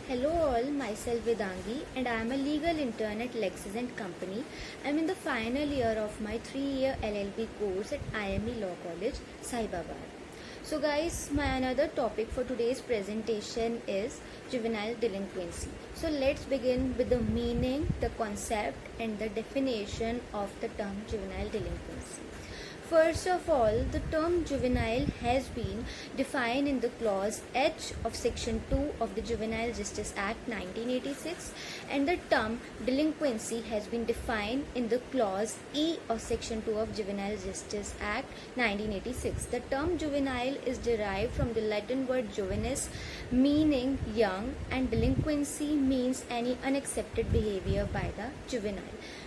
Hello all, myself Vedangi and I am a legal intern at Lexis and Company. I am in the final year of my 3-year LLB course at IME Law College, Saibabad. So guys, my another topic for today's presentation is juvenile delinquency. So let's begin with the meaning, the concept and the definition of the term juvenile delinquency. First of all, the term juvenile has been defined in the clause H of section 2 of the Juvenile Justice Act 1986 and the term delinquency has been defined in the clause E of section 2 of Juvenile Justice Act 1986. The term juvenile is derived from the Latin word juvenis meaning young and delinquency means any unaccepted behavior by the juvenile.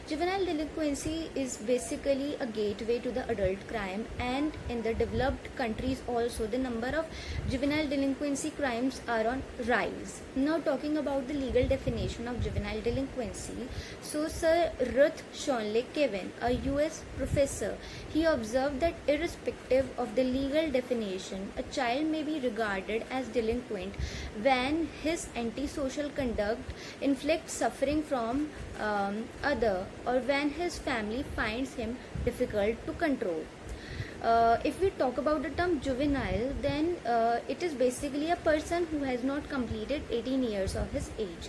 Juvenile delinquency is basically a gateway to the adult crime, and in the developed countries also the number of juvenile delinquency crimes are on rise. Now talking about the legal definition of juvenile delinquency, so Sir Ruth Shonley Kevin, a US professor, he observed that irrespective of the legal definition, a child may be regarded as delinquent when his antisocial conduct inflicts suffering from other or when his family finds him difficult to control. If we talk about the term juvenile, then it is basically a person who has not completed 18 years of his age.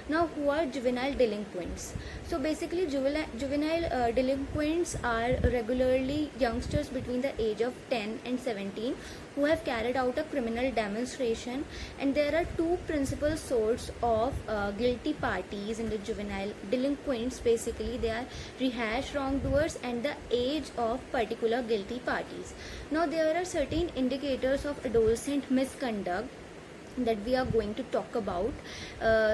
Now, who are juvenile delinquents? So basically juvenile delinquents are regularly youngsters between the age of 10 and 17 who have carried out a criminal demonstration, and there are two principal sorts of guilty parties in the juvenile delinquents. Basically they are rehash wrongdoers and the age of particular guilty parties. Now there are certain indicators of adolescent misconduct that we are going to talk about.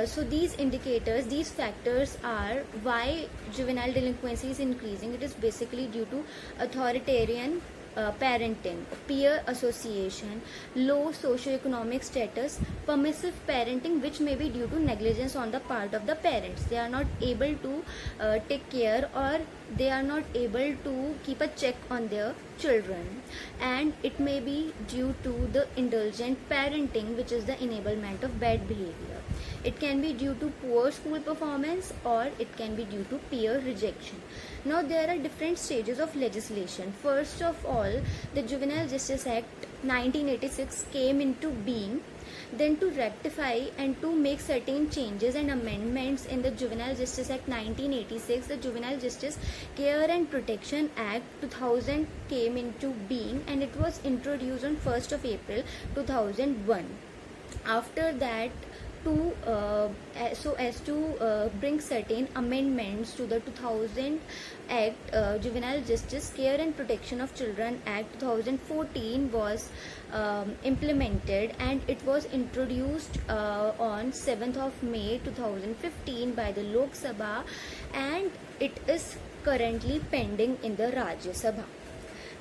So these indicators, these factors are why juvenile delinquency is increasing. It is basically due to authoritarian parenting, peer association, low socioeconomic status, permissive parenting, which may be due to negligence on the part of the parents. They are not able to take care, or they are not able to keep a check on their children, and it may be due to the indulgent parenting, which is the enablement of bad behavior. It can be due to poor school performance, or it can be due to peer rejection. Now there are different stages of legislation. First of all, the Juvenile Justice Act 1986 came into being. Then to rectify and to make certain changes and amendments in the Juvenile Justice Act 1986, the Juvenile Justice Care and Protection Act 2000 came into being, and it was introduced on 1st of April 2001. After that, so as to bring certain amendments to the 2000 Act, Juvenile Justice Care and Protection of Children Act 2014 was implemented, and it was introduced on 7th of May 2015 by the Lok Sabha, and it is currently pending in the Rajya Sabha.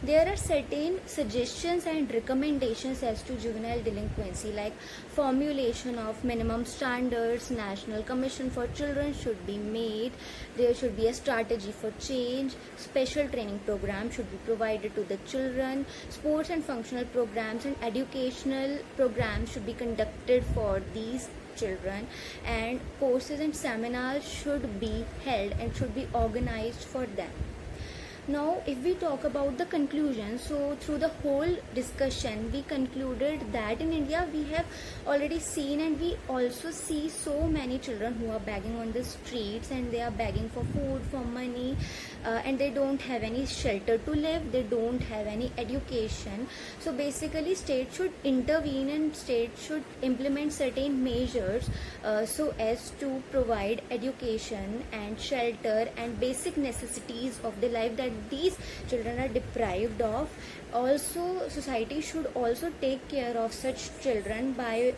There are certain suggestions and recommendations as to juvenile delinquency, like formulation of minimum standards, National Commission for Children should be made, there should be a strategy for change, special training program should be provided to the children, sports and functional programs and educational programs should be conducted for these children, and courses and seminars should be held and should be organized for them. Now, if we talk about the conclusion, so through the whole discussion, we concluded that in India we have already seen, and we also see so many children who are begging on the streets, and they are begging for food, for money, and they don't have any shelter to live, they don't have any education. So basically state should intervene and state should implement certain measures so as to provide education and shelter and basic necessities of the life that these children are deprived of. Also, society should also take care of such children by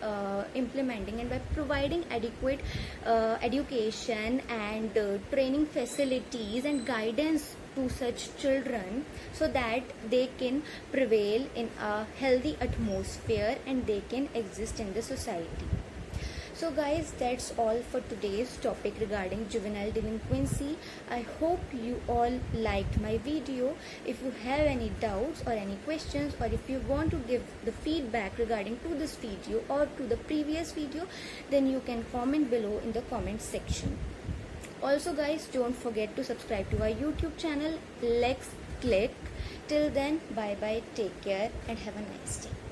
implementing and by providing adequate education and training facilities and guidance to such children, so that they can prevail in a healthy atmosphere and they can exist in the society. So guys, that's all for today's topic regarding juvenile delinquency. I hope you all liked my video. If you have any doubts or any questions, or if you want to give the feedback regarding to this video or to the previous video, then you can comment below in the comment section. Also guys, don't forget to subscribe to our YouTube channel. Let's click. Till then, bye bye, take care and have a nice day.